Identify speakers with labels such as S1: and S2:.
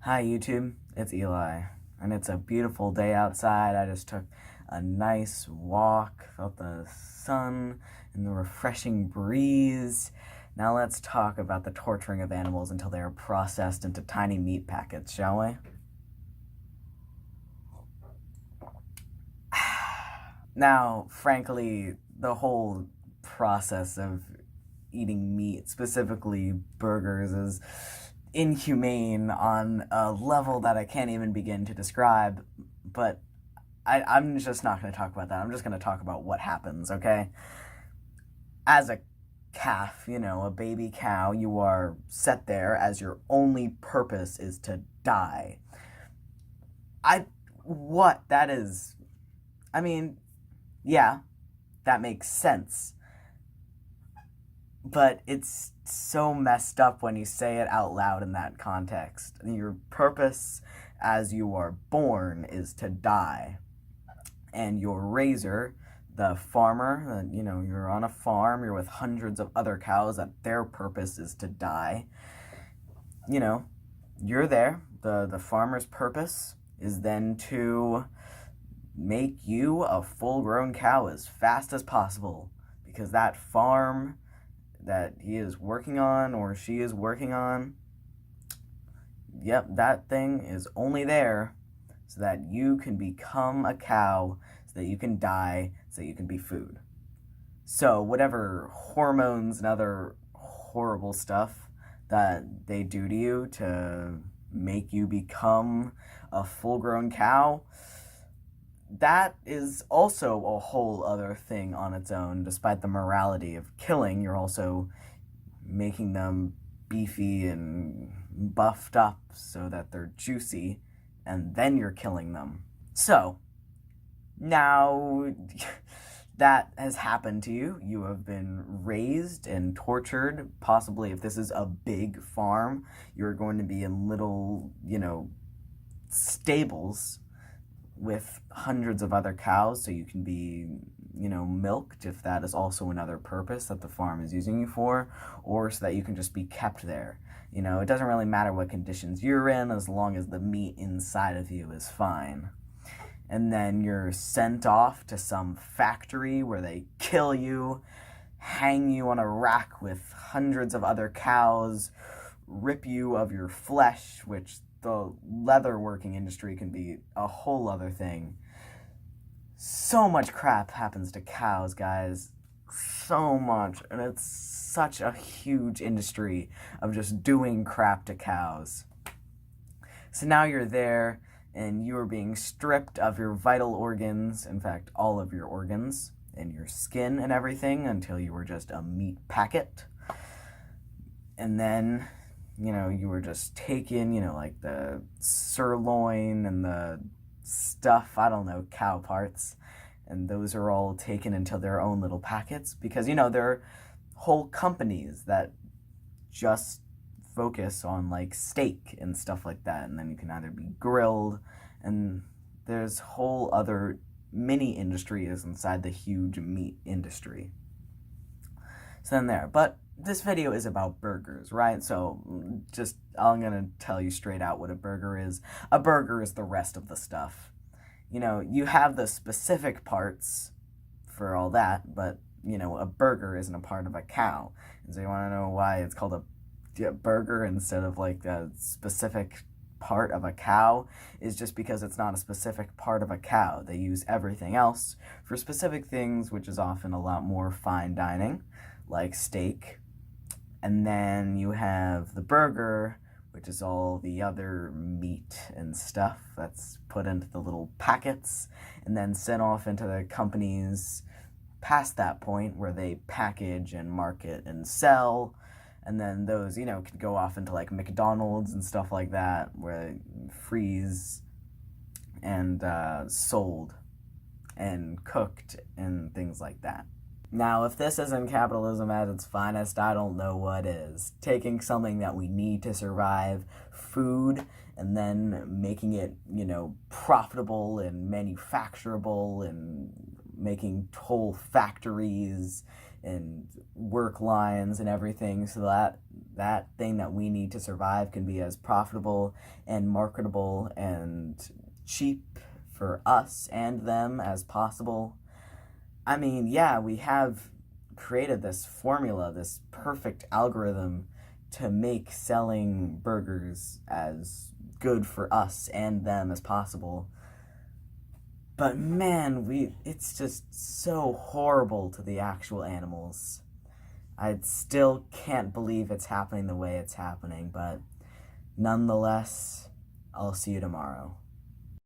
S1: Hi YouTube, it's Eli, and it's a beautiful day outside. I just took a nice walk, felt the sun and the refreshing breeze. Now let's talk about the torturing of animals until they are processed into tiny meat packets, shall we? Now, frankly, the whole process of eating meat, specifically burgers, is inhumane on a level that I can't even begin to describe. But I'm just not going to talk about that. I'm just going to talk about what happens, okay? As a calf, a baby cow, you are set there as your only purpose is to die. What? That is. I mean, yeah, that makes sense. But it's so messed up when you say it out loud in that context. Your purpose as you are born is to die. And your raiser, the farmer, you're on a farm, you're with hundreds of other cows that their purpose is to die. You're there. The farmer's purpose is then to make you a full-grown cow as fast as possible, because that farm that he is working on or she is working on, yep, that thing is only there so that you can become a cow, so that you can die, so that you can be food. So whatever hormones and other horrible stuff that they do to you to make you become a full-grown cow, that is also a whole other thing on its own. Despite the morality of killing, you're also making them beefy and buffed up so that they're juicy, and then you're killing them. So, now that has happened to you. You have been raised and tortured. Possibly, if this is a big farm, you're going to be in little, stables with hundreds of other cows, so you can be, milked, if that is also another purpose that the farm is using you for, or so that you can just be kept there. It doesn't really matter what conditions you're in as long as the meat inside of you is fine. And then you're sent off to some factory where they kill you, hang you on a rack with hundreds of other cows, rip you of your flesh, which the leather working industry can be a whole other thing. So much crap happens to cows, guys. So much. And it's such a huge industry of just doing crap to cows. So now you're there, and you are being stripped of your vital organs, in fact, all of your organs, and your skin and everything, until you were just a meat packet. And then you were just taken, like the sirloin and the stuff, I don't know, cow parts, and those are all taken into their own little packets, because, there are whole companies that just focus on, like, steak and stuff like that, and then you can either be grilled, and there's whole other mini industries inside the huge meat industry. So then there, but this video is about burgers, right? So I'm going to tell you straight out what a burger is. A burger is the rest of the stuff. You have the specific parts for all that, but, a burger isn't a part of a cow. And so you want to know why it's called a burger instead of, like, a specific part of a cow, is just because it's not a specific part of a cow. They use everything else for specific things, which is often a lot more fine dining, like steak. And then you have the burger, which is all the other meat and stuff that's put into the little packets and then sent off into the companies past that point where they package and market and sell. And then those, could go off into, like, McDonald's and stuff like that, where they freeze and sold and cooked and things like that. Now, if this isn't capitalism at its finest, I don't know what is. Taking something that we need to survive, food, and then making it, profitable and manufacturable, and making whole factories and work lines and everything, so that that thing that we need to survive can be as profitable and marketable and cheap for us and them as possible. I mean, yeah, we have created this formula, this perfect algorithm to make selling burgers as good for us and them as possible. But man, we it's just so horrible to the actual animals. I still can't believe it's happening the way it's happening, but nonetheless, I'll see you tomorrow.